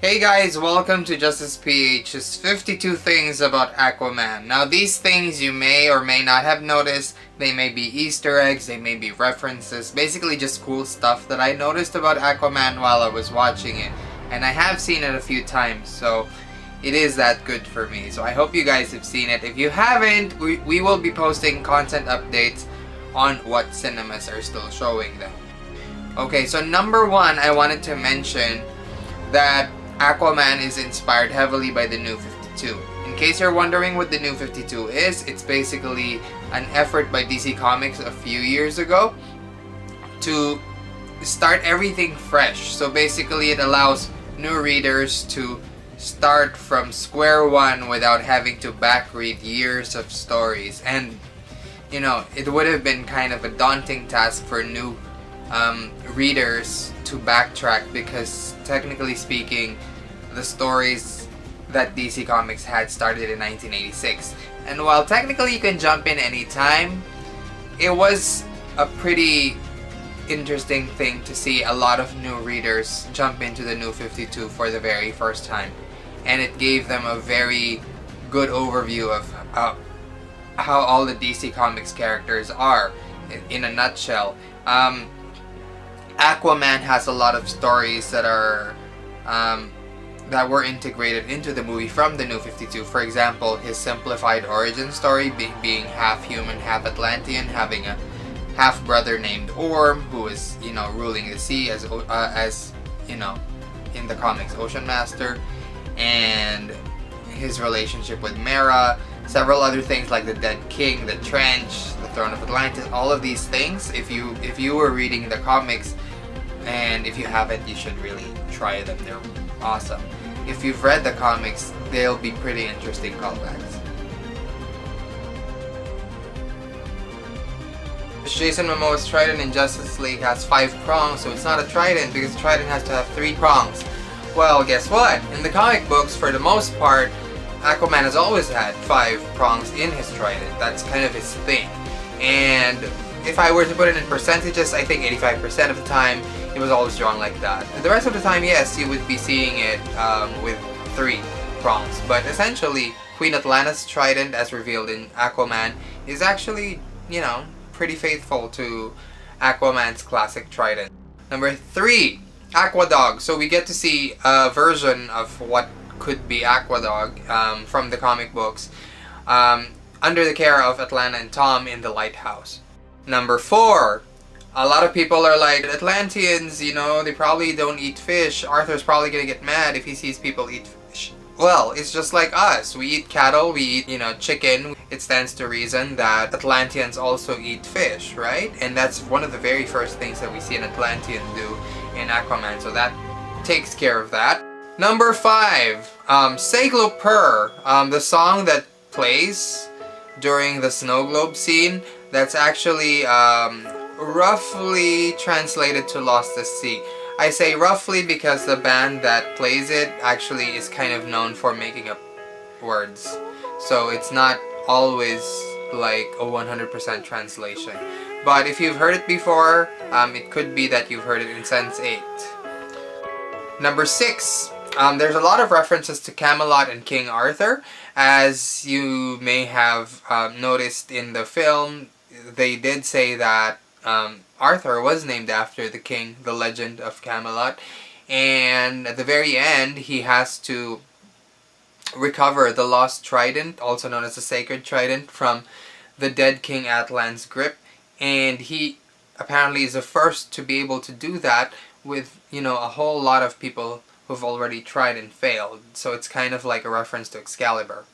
Hey guys, welcome to Justice PH's 52 Things About Aquaman. Now these things you may or may not have noticed. They may be Easter eggs, they may be references, basically just cool stuff that I noticed about Aquaman while I was watching it. And I have seen it a few times, so it is that good for me. So I hope you guys have seen it. If you haven't, we will be posting content updates on what cinemas are still showing them. Okay, so number one, I wanted to mention that Aquaman is inspired heavily by the New 52. In case you're wondering what the New 52 is, it's basically an effort by DC Comics a few years ago to start everything fresh. So basically it allows new readers to start from square one without having to backread years of stories. And you know, it would have been kind of a daunting task for new readers to backtrack because technically speaking, the stories that DC Comics had started in 1986. And while technically you can jump in anytime, it was a pretty interesting thing to see a lot of new readers jump into the New 52 for the very first time. And it gave them a very good overview of how all the DC Comics characters are in a nutshell. Aquaman has a lot of stories that are that were integrated into the movie from the New 52. For example, his simplified origin story being half human, half Atlantean, having a half brother named Orm who is, you know, ruling the sea as you know, in the comics Ocean Master, and his relationship with Mera, several other things like the Dead King, the Trench, the Throne of Atlantis, all of these things. If you were reading the comics, and if you haven't, you should really try them. They're awesome. If you've read the comics, they'll be pretty interesting callbacks. Jason Momoa's trident in Justice League has 5 prongs, so it's not a trident because a trident has to have 3 prongs. Well, guess what? In the comic books, for the most part, Aquaman has always had 5 prongs in his trident. That's kind of his thing. And if I were to put it in percentages, I think 85% of the time it was always drawn like that. The rest of the time, yes, you would be seeing it with 3 prongs. But essentially, Queen Atlanna's trident, as revealed in Aquaman, is actually, you know, pretty faithful to Aquaman's classic trident. Number 3, Aquadog. So we get to see a version of what could be Aquadog from the comic books under the care of Atlanna and Tom in the lighthouse. Number 4, a lot of people are like, Atlanteans, you know, they probably don't eat fish. Arthur's probably gonna get mad if he sees people eat fish. Well, it's just like us. We eat cattle, we eat, you know, chicken. It stands to reason that Atlanteans also eat fish, right? And that's one of the very first things that we see an Atlantean do in Aquaman, so that takes care of that. Number 5, Seglo Purr, the song that plays during the snow globe scene, that's actually roughly translated to Lost at Sea. I say roughly because the band that plays it actually is kind of known for making up words. So it's not always like a 100% translation. But if you've heard it before, it could be that you've heard it in Sense8. Number 6, there's a lot of references to Camelot and King Arthur. As you may have noticed in the film, they did say that Arthur was named after the king, the legend of Camelot, and at the very end he has to recover the lost trident, also known as the sacred trident, from the dead King Atlan's grip, and he apparently is the first to be able to do that with, you know, a whole lot of people who've already tried and failed. So it's kind of like a reference to Excalibur.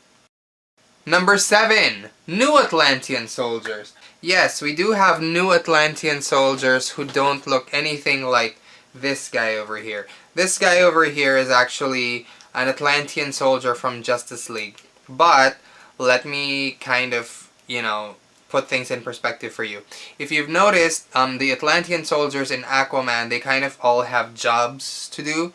Number 7, New Atlantean soldiers. Yes, we do have New Atlantean soldiers who don't look anything like this guy over here. This guy over here is actually an Atlantean soldier from Justice League. But let me kind of, you know, put things in perspective for you. If you've noticed, the Atlantean soldiers in Aquaman, they kind of all have jobs to do.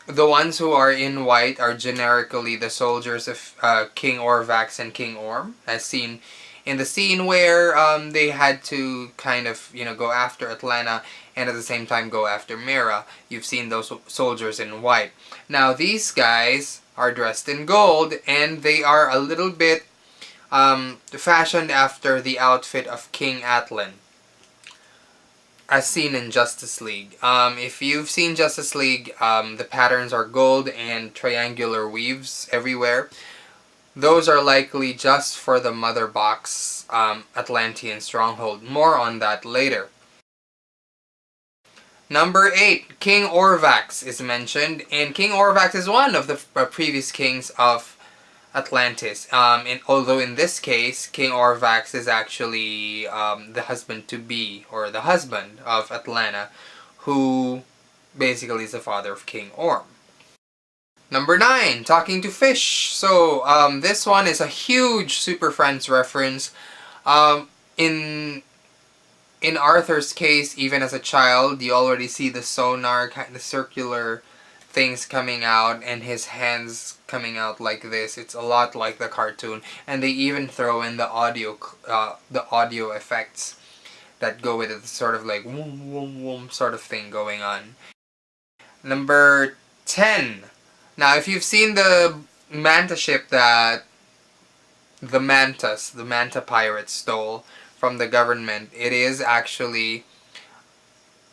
The ones who are in white are generically the soldiers of King Orvax and King Orm, as seen in the scene where they had to kind of, go after Atlanta and at the same time go after Mira. You've seen those soldiers in white. Now these guys are dressed in gold, and they are a little bit fashioned after the outfit of King Atlan, as seen in Justice League. If you've seen Justice League, the patterns are gold and triangular weaves everywhere. Those are likely just for the Mother Box Atlantean stronghold. More on that later. Number 8, King Orvax is mentioned, and King Orvax is one of the previous kings of Atlantis. Although in this case, King Orvax is actually the husband-to-be, or the husband of Atlanta, who basically is the father of King Orm. Number 9, Talking to Fish. So, this one is a huge Super Friends reference. In Arthur's case, even as a child, you already see the sonar, kind of circular things coming out, and his hands coming out like this. It's a lot like the cartoon, and they even throw in the audio effects that go with it, sort of like whoom whoom whoom sort of thing going on. Number 10. Now, if you've seen the manta ship that the manta pirates stole from the government, it is actually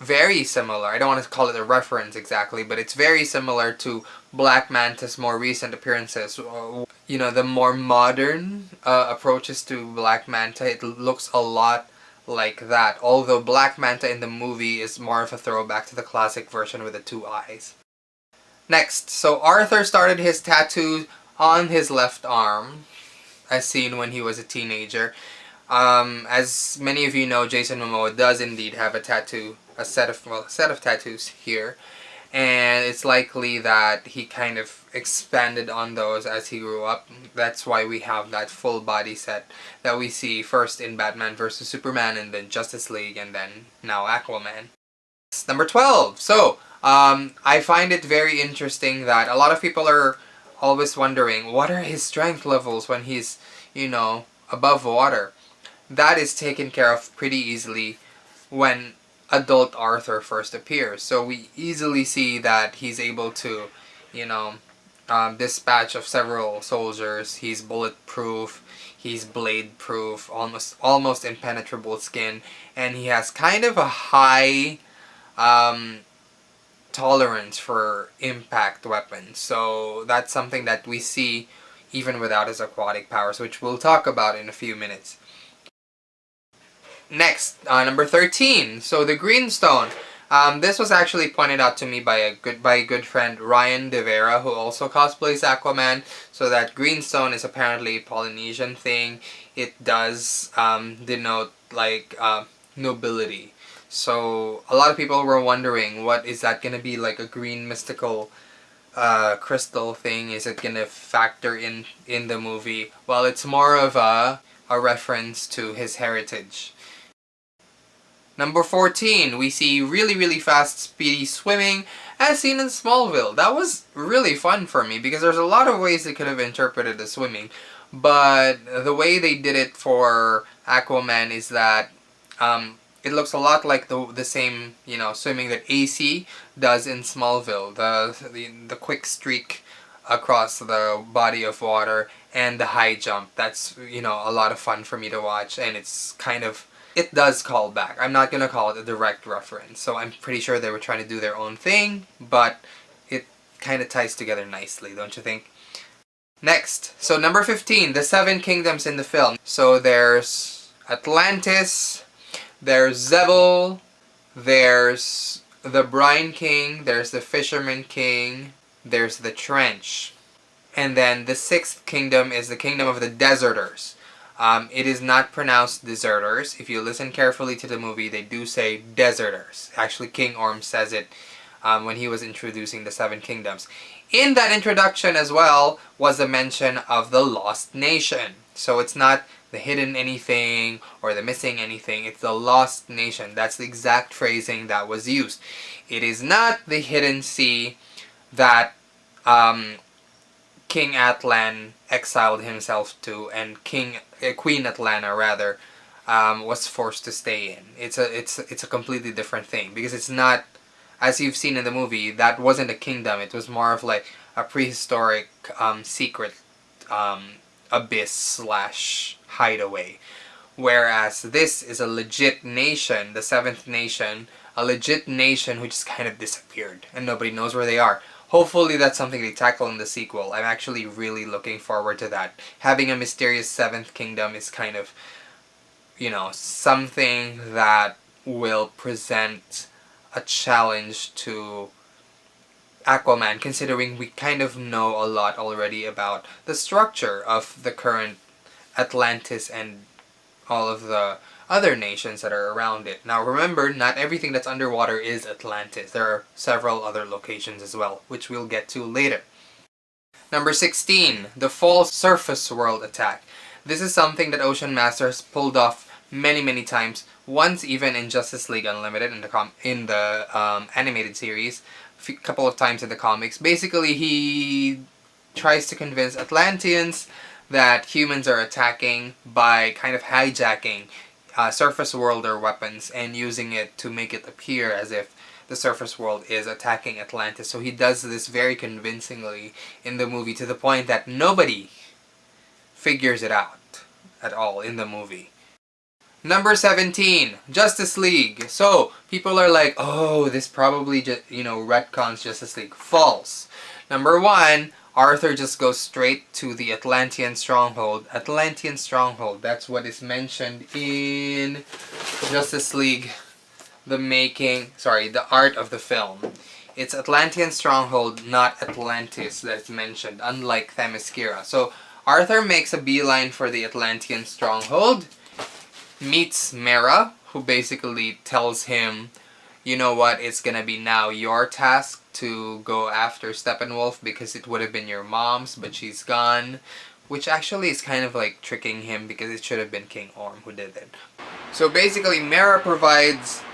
very similar. I don't want to call it a reference exactly, but it's very similar to Black Manta's more recent appearances. The more modern approaches to Black Manta, it looks a lot like that. Although Black Manta in the movie is more of a throwback to the classic version with the 2 eyes. Next, so Arthur started his tattoo on his left arm, as seen when he was a teenager. As many of you know, Jason Momoa does indeed have a set of tattoos here, and it's likely that he kind of expanded on those as he grew up. That's why we have that full body set that we see first in Batman vs. Superman, and then Justice League, and then now Aquaman. Number 12. So, I find it very interesting that a lot of people are always wondering, what are his strength levels when he's, above water? That is taken care of pretty easily when adult Arthur first appears. So we easily see that he's able to, dispatch of several soldiers. He's bulletproof, he's blade-proof, almost impenetrable skin, and he has kind of a high tolerance for impact weapons. So that's something that we see even without his aquatic powers, which we'll talk about in a few minutes. Next, number 13. So the Green Stone. This was actually pointed out to me by a good friend, Ryan De Vera, who also cosplays Aquaman. So that Green Stone is apparently a Polynesian thing. It does denote like nobility. So a lot of people were wondering, what is that going to be, like a green mystical crystal thing? Is it going to factor in the movie? Well, it's more of a reference to his heritage. Number 14, we see really, really fast, speedy swimming, as seen in Smallville. That was really fun for me, because there's a lot of ways they could have interpreted the swimming. But the way they did it for Aquaman is that it looks a lot like the same, swimming that AC does in Smallville. The quick streak across the body of water and the high jump. That's, a lot of fun for me to watch, and it does call back. I'm not going to call it a direct reference, so I'm pretty sure they were trying to do their own thing, but it kind of ties together nicely, don't you think? Next, so number 15, the 7 kingdoms in the film. So there's Atlantis, there's Zebul, there's the Brine King, there's the Fisherman King, there's the Trench. And then the 6th kingdom is the kingdom of the Deserters. It is not pronounced deserters. If you listen carefully to the movie, they do say deserters. Actually, King Orm says it when he was introducing the 7 kingdoms. In that introduction as well was the mention of the Lost Nation. So it's not the hidden anything or the missing anything. It's the Lost Nation. That's the exact phrasing that was used. It is not the hidden sea that King Atlan exiled himself to, and Queen Atlanta rather, was forced to stay in. It's a completely different thing, because it's not, as you've seen in the movie, that wasn't a kingdom. It was more of like a prehistoric secret abyss slash hideaway. Whereas this is a legit nation, the seventh nation, a legit nation who just kind of disappeared and nobody knows where they are. Hopefully that's something they tackle in the sequel. I'm actually really looking forward to that. Having a mysterious seventh kingdom is kind of, something that will present a challenge to Aquaman, considering we kind of know a lot already about the structure of the current Atlantis and all of the other nations that are around it. Now remember, not everything that's underwater is Atlantis. There are several other locations as well, which we'll get to later. Number 16, the full surface world attack. This is something that Ocean Master has pulled off many times. Once even in Justice League Unlimited in the animated series, a couple of times in the comics. Basically, he tries to convince Atlanteans that humans are attacking by kind of hijacking surface world or weapons and using it to make it appear as if the surface world is attacking Atlantis. So he does this very convincingly in the movie, to the point that nobody figures it out at all in the movie. Number 17, Justice League. So, people are like, oh, this probably retcons Justice League. False. Number 1, Arthur just goes straight to the Atlantean stronghold. Atlantean stronghold, that's what is mentioned in Justice League, the art of the film. It's Atlantean stronghold, not Atlantis, that's mentioned, unlike Themyscira. So, Arthur makes a beeline for the Atlantean stronghold, meets Mera, who basically tells him, you know what, it's gonna be now your task to go after Steppenwolf because it would have been your mom's, but she's gone. Which actually is kind of like tricking him, because it should have been King Orm who did it. So basically, Mera provides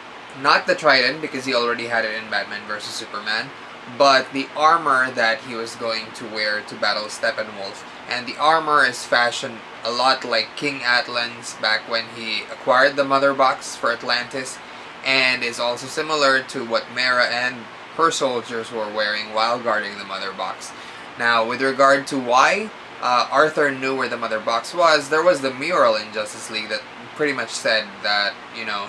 not the trident, because he already had it in Batman vs. Superman, but the armor that he was going to wear to battle Steppenwolf. And the armor is fashioned a lot like King Atlan's back when he acquired the Mother Box for Atlantis, and is also similar to what Mera and her soldiers were wearing while guarding the Mother Box. Now, with regard to why Arthur knew where the Mother Box was, there was the mural in Justice League that pretty much said that,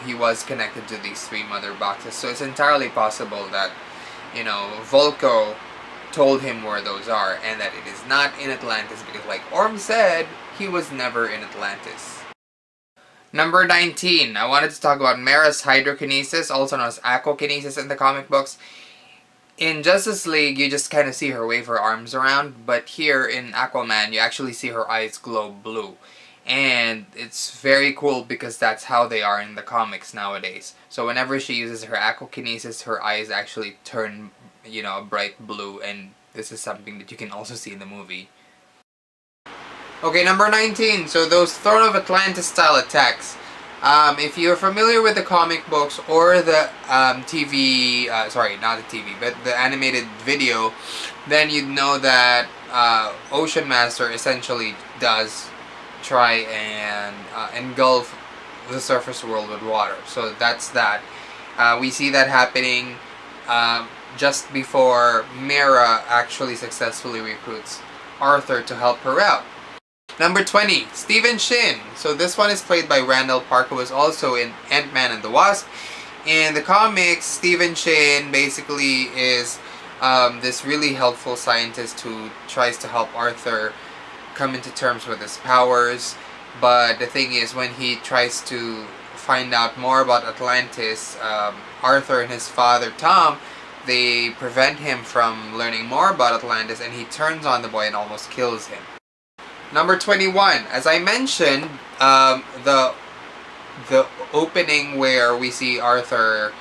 he was connected to these 3 Mother Boxes. So it's entirely possible that, Volko told him where those are, and that it is not in Atlantis, because like Orm said, he was never in Atlantis. Number 19, I wanted to talk about Mera's hydrokinesis, also known as aquakinesis in the comic books. In Justice League, you just kind of see her wave her arms around, but here in Aquaman, you actually see her eyes glow blue. And it's very cool, because that's how they are in the comics nowadays. So whenever she uses her aquakinesis, her eyes actually turn, a bright blue, and this is something that you can also see in the movie. Okay, number 19. So those Throne of Atlantis style attacks. If you're familiar with the comic books or the TV, sorry, not the TV, but the animated video, then you'd know that Ocean Master essentially does try and engulf the surface world with water. So that's that. We see that happening just before Mera actually successfully recruits Arthur to help her out. Number 20, Stephen Shin. So this one is played by Randall Park, who was also in Ant-Man and the Wasp. In the comics, Stephen Shin basically is this really helpful scientist who tries to help Arthur come into terms with his powers. But the thing is, when he tries to find out more about Atlantis, Arthur and his father Tom, they prevent him from learning more about Atlantis, and he turns on the boy and almost kills him. Number 21, as I mentioned, the opening where we see Arthur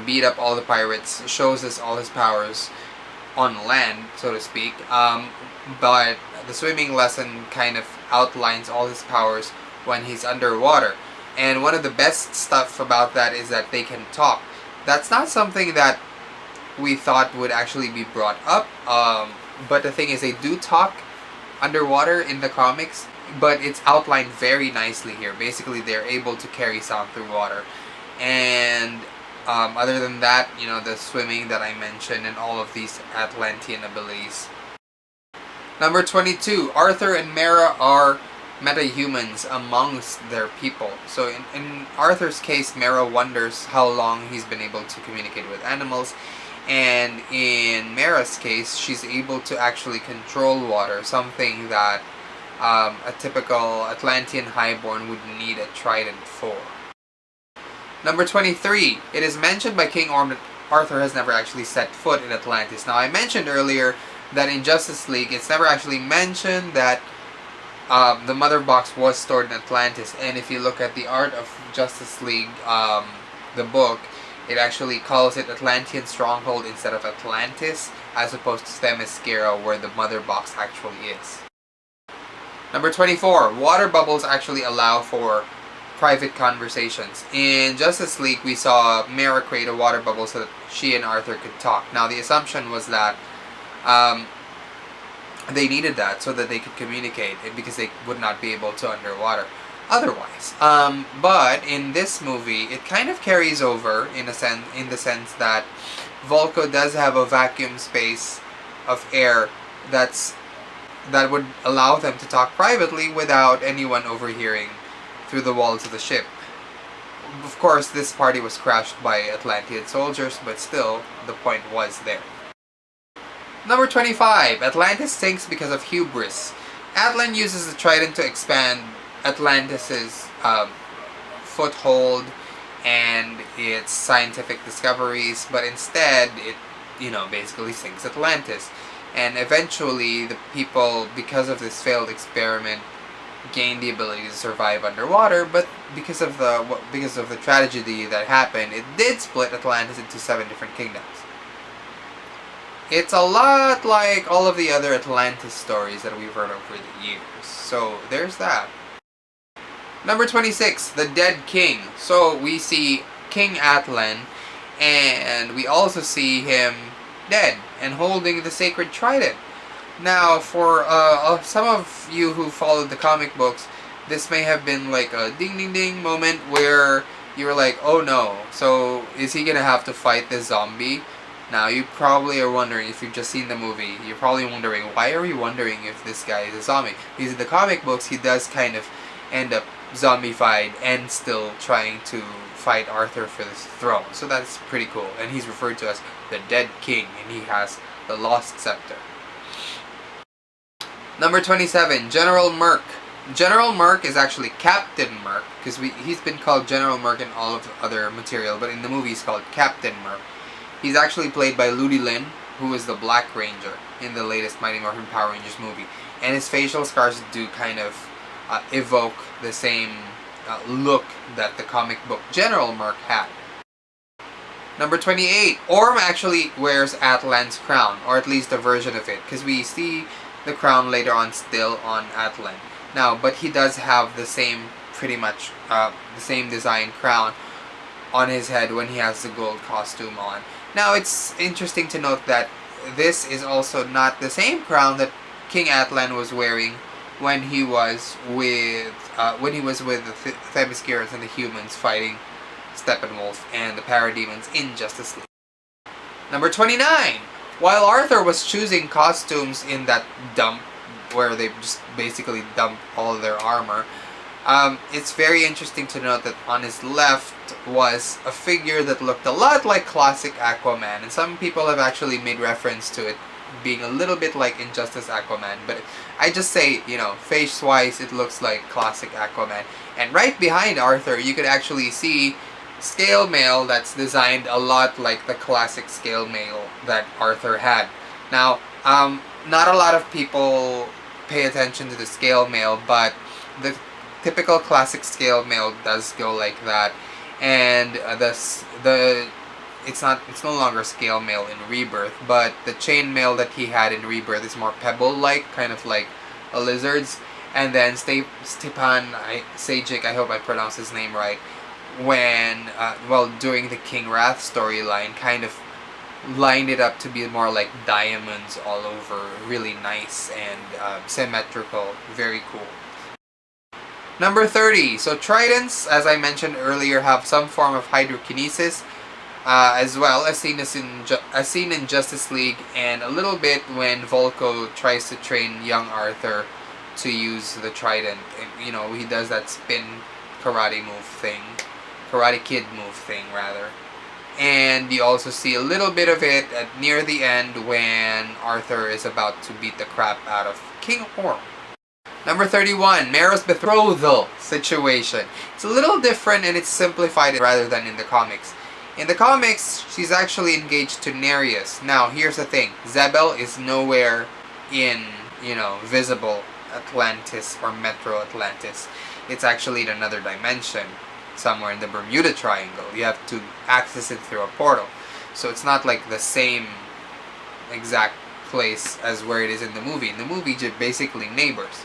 beat up all the pirates shows us all his powers on land, so to speak, but the swimming lesson kind of outlines all his powers when he's underwater. And one of the best stuff about that is that they can talk. That's not something that we thought would actually be brought up. But the thing is, they do talk underwater in the comics, but it's outlined very nicely here. Basically, they're able to carry sound through water. And other than that, the swimming that I mentioned and all of these Atlantean abilities. Number 22, Arthur and Mera are metahumans amongst their people. So in Arthur's case, Mera wonders how long he's been able to communicate with animals. And in Mera's case, she's able to actually control water, something that a typical Atlantean highborn would need a trident for. Number 23, it is mentioned by King Orm that Arthur has never actually set foot in Atlantis. Now, I mentioned earlier that in Justice League, it's never actually mentioned that the Mother Box was stored in Atlantis. And if you look at the art of Justice League, the book, it actually calls it Atlantean Stronghold instead of Atlantis, as opposed to Themyscira, where the Mother Box actually is. Number 24, water bubbles actually allow for private conversations. In Justice League, we saw Mera create a water bubble so that she and Arthur could talk. Now, the assumption was that they needed that so that they could communicate, because they would not be able to underwater otherwise. But in this movie, it kind of carries over in the sense that Volko does have a vacuum space of air that would allow them to talk privately without anyone overhearing through the walls of the ship. Of course, this party was crashed by Atlantean soldiers, but still, the point was there. Number 25, Atlantis sinks because of hubris. Atlan uses the trident to expand Atlantis's foothold and its scientific discoveries, but instead it, basically sinks Atlantis. And eventually, the people, because of this failed experiment, gained the ability to survive underwater. But because of the tragedy that happened, it did split Atlantis into 7 different kingdoms. It's a lot like all of the other Atlantis stories that we've heard over the years. So there's that. Number 26, the Dead King. So we see King Atlan, and we also see him dead and holding the sacred trident. Now, for some of you who followed the comic books, this may have been like a ding ding ding moment where you were like, oh no, so is he gonna have to fight this zombie? Now, you probably are wondering, if you've just seen the movie, you're probably wondering, why are we wondering if this guy is a zombie? Because in the comic books, he does kind of end up zombified and still trying to fight Arthur for this throne. So that's pretty cool. And he's referred to as the Dead King, and he has the Lost Scepter. Number 27, General Merc. General Merc is actually Captain Merc, because he's been called General Merc in all of the other material, but in the movie he's called Captain Merc. He's actually played by Ludi Lin, who is the Black Ranger in the latest Mighty Morphin Power Rangers movie. And his facial scars do kind of evoke the same look that the comic book General Merc had. Number 28, Orm actually wears Atlan's crown, or at least a version of it, because we see the crown later on still on Atlan. Now, but he does have the same, pretty much, the same design crown on his head when he has the gold costume on. Now, it's interesting to note that this is also not the same crown that King Atlan was wearing when he was with the Themyscirans and the humans fighting Steppenwolf and the Parademons in Justice League. Number 29. While Arthur was choosing costumes in that dump where they just basically dump all of their armor, it's very interesting to note that on his left was a figure that looked a lot like classic Aquaman, and some people have actually made reference to it being a little bit like Injustice Aquaman, but I just say, face-wise, it looks like classic Aquaman. And right behind Arthur, you could actually see scale mail that's designed a lot like the classic scale mail that Arthur had. Now, not a lot of people pay attention to the scale mail, but the typical classic scale mail does go like that, and it's no longer scale mail in Rebirth, but the chain mail that he had in Rebirth is more pebble-like, kind of like a lizard's. And then Stepan Sajic, I hope I pronounced his name right, when during the King Wrath storyline, kind of lined it up to be more like diamonds all over, really nice and symmetrical, very cool. Number 30. So tridents, as I mentioned earlier, have some form of hydrokinesis, as well as seen in Justice League, and a little bit when Volko tries to train young Arthur to use the trident. And, you know, he does that spin karate kid move thing rather. And you also see a little bit of it near the end when Arthur is about to beat the crap out of King Orm. Number 31, Mera's betrothal situation. It's a little different and it's simplified rather than in the comics. In the comics, she's actually engaged to Nereus. Now, here's the thing. Zebel is nowhere in, visible Atlantis or Metro Atlantis. It's actually in another dimension, somewhere in the Bermuda Triangle. You have to access it through a portal. So it's not like the same exact place as where it is in the movie. In the movie, they're basically neighbors.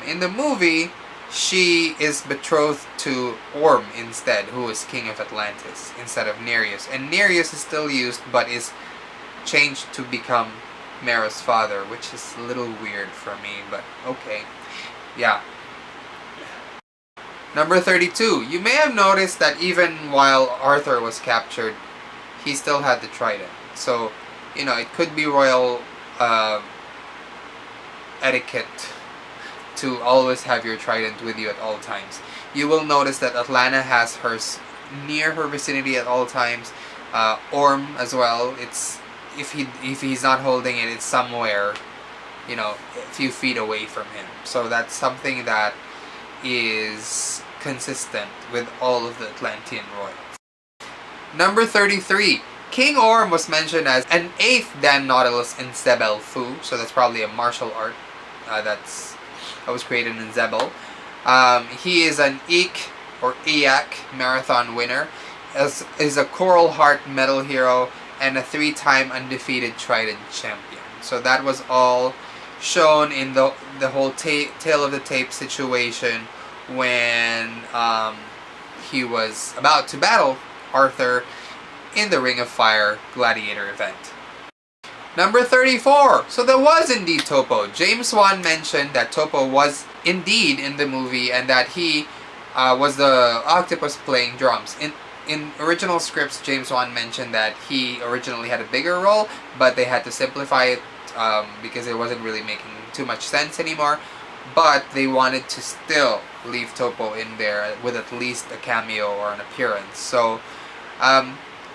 In the movie, she is betrothed to Orm instead, who is king of Atlantis, instead of Nereus. And Nereus is still used, but is changed to become Mera's father, which is a little weird for me, but okay. Yeah. Number 32. You may have noticed that even while Arthur was captured, he still had the trident. So, it could be royal etiquette to always have your trident with you at all times. You will notice that Atlanta has hers near her vicinity at all times. Orm as well. It's if he's not holding it, it's somewhere, a few feet away from him. So that's something that is consistent with all of the Atlantean royals. Number 33. King Orm was mentioned as an 8th Dan Nautilus in Zebel Fu, so that's probably a martial art that was created in Zebel. He is an EAC marathon winner, is a Coral Heart medal hero, and a 3-time undefeated Trident champion. So that was all shown in the whole tail of the tape situation when he was about to battle Arthur in the Ring of Fire Gladiator event. Number 34. So there was indeed Topo. James Wan mentioned that Topo was indeed in the movie and that he was the octopus playing drums. In original scripts, James Wan mentioned that he originally had a bigger role, but they had to simplify it because it wasn't really making too much sense anymore. But they wanted to still leave Topo in there with at least a cameo or an appearance. So,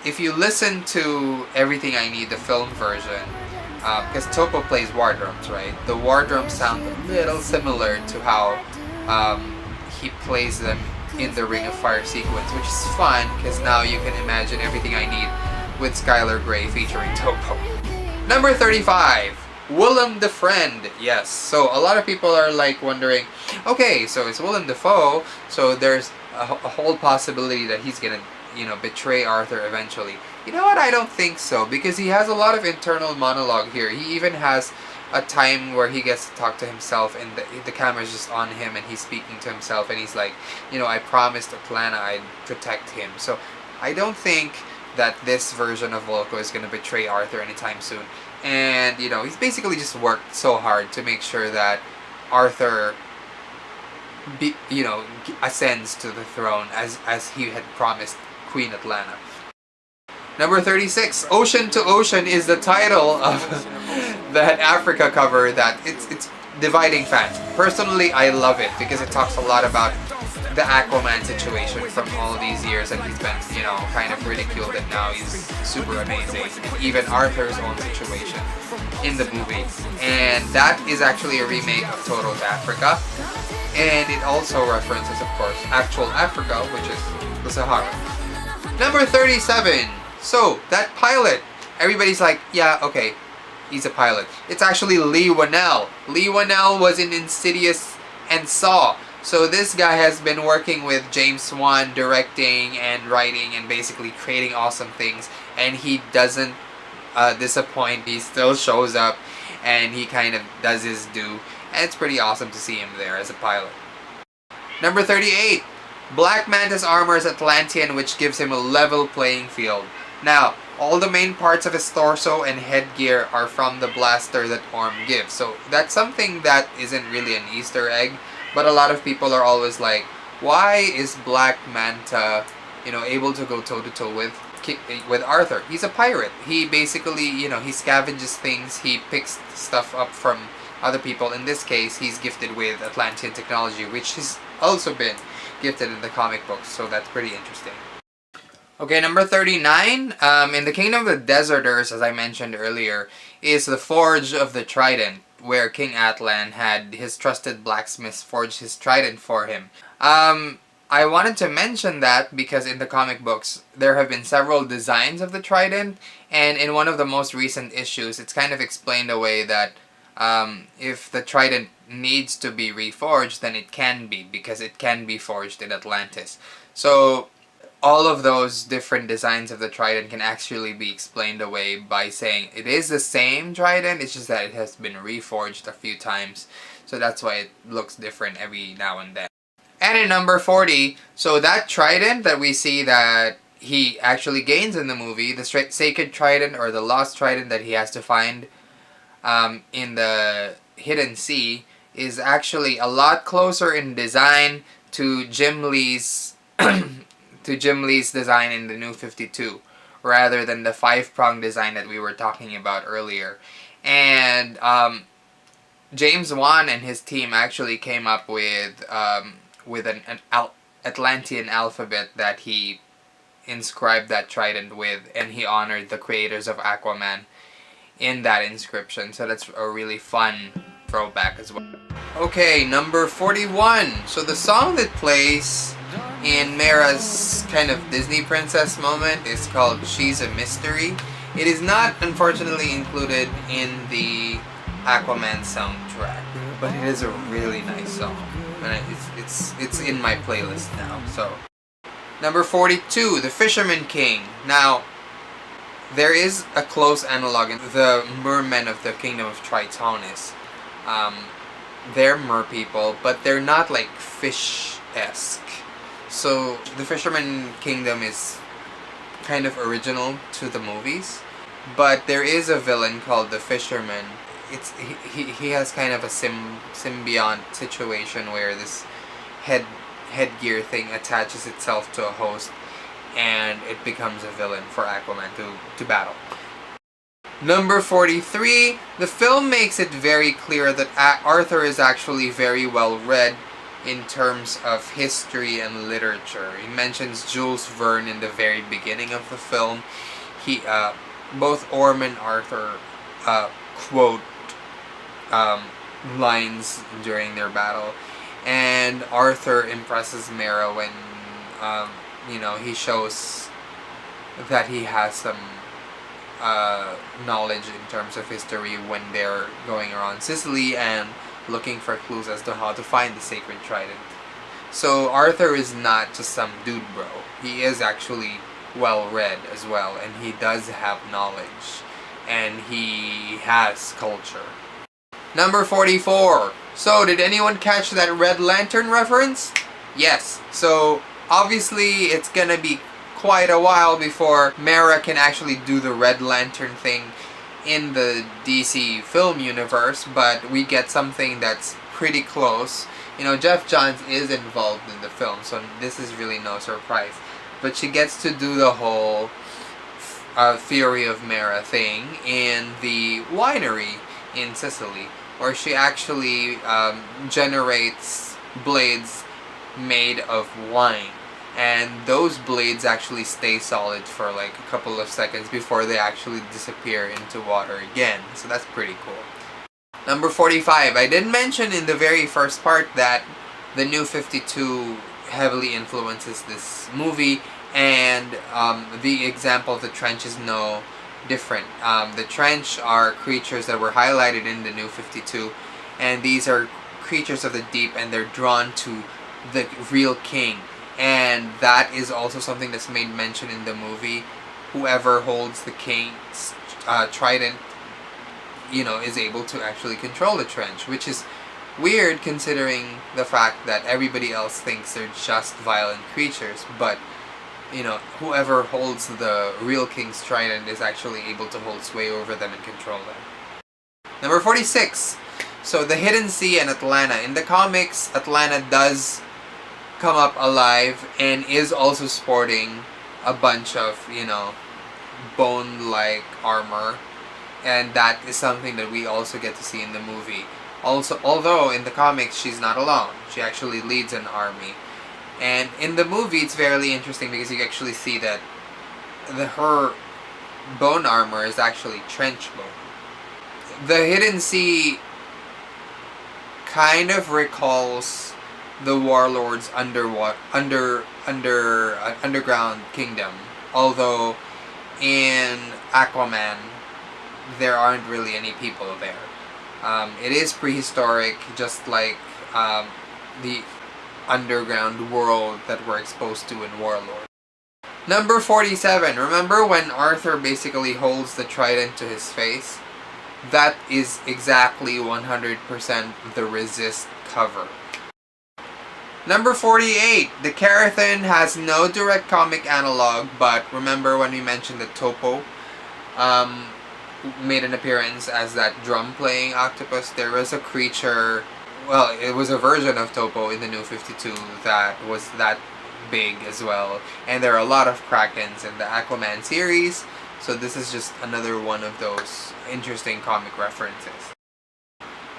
if you listen to Everything I Need, the film version, because Topo plays war drums, right? The war drums sound a little similar to how he plays them in the Ring of Fire sequence, which is fun because now you can imagine Everything I Need with Skylar Grey featuring Topo. Number 35. Willem the Friend. Yes, so a lot of people are like wondering, okay, so it's Willem Dafoe, so there's a whole possibility that he's gonna betray Arthur eventually. You know what? I don't think so, because he has a lot of internal monologue here. He even has a time where he gets to talk to himself and the camera's just on him and he's speaking to himself and he's like, I promised Atlanta I'd protect him. So I don't think that this version of Volko is going to betray Arthur anytime soon. And, he's basically just worked so hard to make sure that Arthur ascends to the throne as he had promised Queen Atlanta. Number 36, Ocean to Ocean is the title of that Africa cover that it's dividing fans. Personally, I love it because it talks a lot about the Aquaman situation from all these years and he's been, kind of ridiculed and now he's super amazing. And even Arthur's own situation in the movie. And that is actually a remake of Total Africa. And it also references, of course, actual Africa, which is the Sahara. Number 37. So, that pilot. Everybody's like, yeah, okay, he's a pilot. It's actually Lee Whannell. Lee Whannell was in Insidious and Saw. So this guy has been working with James Wan, directing and writing and basically creating awesome things. And he doesn't disappoint. He still shows up and he kind of does his due. And it's pretty awesome to see him there as a pilot. Number 38. Black Manta's armor is Atlantean, which gives him a level playing field. Now, All the main parts of his torso and headgear are from the blaster that Orm gives. So that's something that isn't really an Easter egg, but a lot of people are always like, why is Black Manta, able to go toe to toe with Arthur? He's a pirate. He basically, he scavenges things. He picks stuff up from other people. In this case, he's gifted with Atlantean technology, which has also been gifted in the comic books. So that's pretty interesting. Okay, number 39, in the Kingdom of the Deserters, as I mentioned earlier, is the Forge of the Trident, where King Atlan had his trusted blacksmiths forge his trident for him. I wanted to mention that because in the comic books, there have been several designs of the trident, and in one of the most recent issues, it's kind of explained away that if the trident needs to be reforged, then it can be, because it can be forged in Atlantis. So all of those different designs of the trident can actually be explained away by saying it is the same trident, it's just that it has been reforged a few times, so that's why it looks different every now and then. And in number 40, so that trident that we see that he actually gains in the movie, the sacred trident or the lost trident that he has to find in the hidden sea, is actually a lot closer in design to Jim Lee's design in the New 52, rather than the 5-prong design that we were talking about earlier. And James Wan and his team actually came up with an Atlantean alphabet that he inscribed that trident with, and he honored the creators of Aquaman in that inscription. So that's a really fun throwback as well. Okay, number 41. So the song that plays in Mera's kind of Disney princess moment is called She's a Mystery. It is not, unfortunately, included in the Aquaman soundtrack, but it is a really nice song, and it's in my playlist now. So, number 42, The Fisherman King. Now, there is a close analog in the mermen of the Kingdom of Tritonis. They're mer people, but they're not like fish-esque. So the Fisherman Kingdom is kind of original to the movies, but there is a villain called the Fisherman. He has kind of a symbiont situation where this headgear thing attaches itself to a host, and it becomes a villain for Aquaman to battle. Number 43, the film makes it very clear that Arthur is actually very well read in terms of history and literature. He mentions Jules Verne in the very beginning of the film. Both Orm and Arthur quote lines during their battle, and Arthur impresses Mera when he shows that he has some knowledge in terms of history when they're going around Sicily and looking for clues as to how to find the sacred trident. So Arthur is not just some dude bro. He is actually well read as well, and he does have knowledge, and he has culture. Number 44. So did anyone catch that Red Lantern reference? Yes. So obviously it's gonna be quite a while before Mera can actually do the Red Lantern thing in the DC film universe, but we get something that's pretty close. Jeff Johns is involved in the film, so this is really no surprise. But she gets to do the whole Fury of Mera thing in the winery in Sicily, where she actually generates blades made of wine. And those blades actually stay solid for like a couple of seconds before they actually disappear into water again. So that's pretty cool. Number 45. I did mention in the very first part that the New 52 heavily influences this movie, and the example of the trench is no different. The trench are creatures that were highlighted in the New 52, and these are creatures of the deep, and they're drawn to the real king. And that is also something that's made mention in the movie. Whoever holds the king's trident, is able to actually control the trench, which is weird considering the fact that everybody else thinks they're just violent creatures. But whoever holds the real king's trident is actually able to hold sway over them and control them. Number 46. So the Hidden Sea and Atlanta. In the comics, Atlanta does come up alive and is also sporting a bunch of, bone-like armor. And that is something that we also get to see in the movie. Also, although in the comics she's not alone. She actually leads an army. And in the movie it's fairly interesting because you actually see that her bone armor is actually trench bone. The Hidden Sea kind of recalls the Warlord's underground kingdom. Although in Aquaman there aren't really any people there. It is prehistoric, just like the underground world that we're exposed to in Warlord. Number 47. Remember when Arthur basically holds the trident to his face? That is exactly 100% the Resist cover. Number 48. The Karathan has no direct comic analog, but remember when we mentioned that Topo made an appearance as that drum-playing octopus? There was a creature, well, it was a version of Topo in the New 52 that was that big as well. And there are a lot of Krakens in the Aquaman series, so this is just another one of those interesting comic references.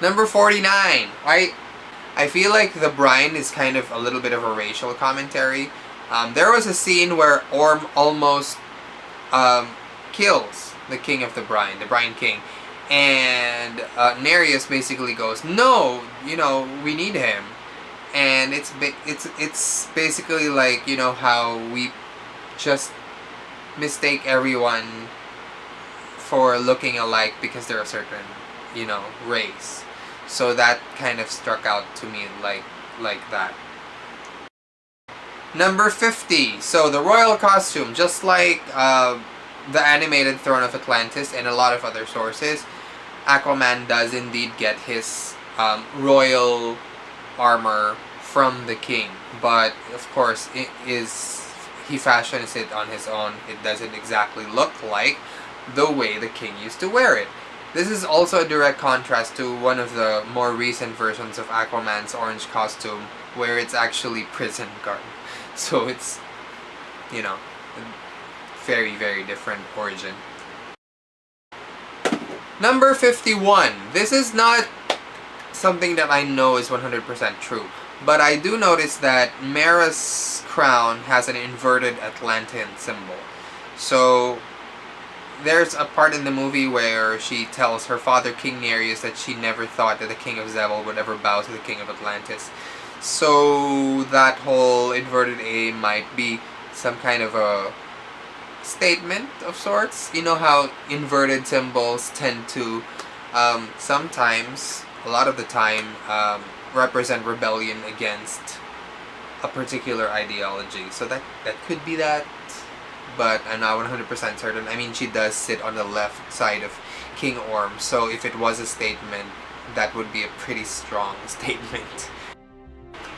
Number 49. I feel like the brine is kind of a little bit of a racial commentary. There was a scene where Orm almost kills the king of the brine king. And Nereus basically goes, no, we need him. And it's basically like, how we just mistake everyone for looking alike because they're a certain, race. So that kind of struck out to me like that. Number 50. So the royal costume, just like the animated Throne of Atlantis and a lot of other sources, Aquaman does indeed get his royal armor from the king. But of course, he fashions it on his own. It doesn't exactly look like the way the king used to wear it. This is also a direct contrast to one of the more recent versions of Aquaman's orange costume, where it's actually prison guard. So it's, very, very different origin. Number 51. This is not something that I know is 100% true, but I do notice that Mera's crown has an inverted Atlantean symbol. So there's a part in the movie where she tells her father, King Nereus, that she never thought that the king of Zebel would ever bow to the king of Atlantis. So that whole inverted A might be some kind of a statement of sorts. You know how inverted symbols tend to sometimes, a lot of the time, represent rebellion against a particular ideology. So that could be that, but I'm not 100% certain. I mean, she does sit on the left side of King Orm, so if it was a statement, that would be a pretty strong statement.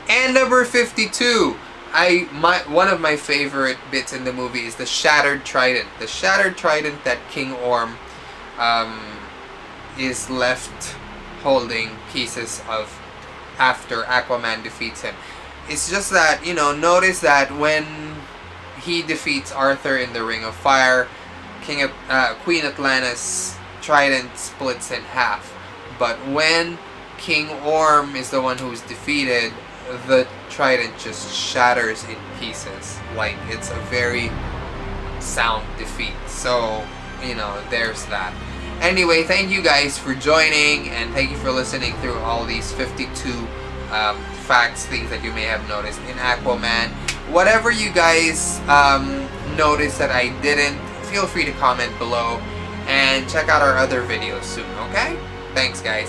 And number 52. One of my favorite bits in the movie is the Shattered Trident. The Shattered Trident that King Orm is left holding pieces of after Aquaman defeats him. It's just that, notice that when he defeats Arthur in the Ring of Fire, Queen Atlanna's trident splits in half. But when King Orm is the one who's defeated, the trident just shatters in pieces. Like, it's a very sound defeat. So, there's that. Anyway, thank you guys for joining, and thank you for listening through all these 52 facts, things that you may have noticed in Aquaman. Whatever you guys noticed that I didn't, feel free to comment below, and check out our other videos soon, okay? Thanks, guys.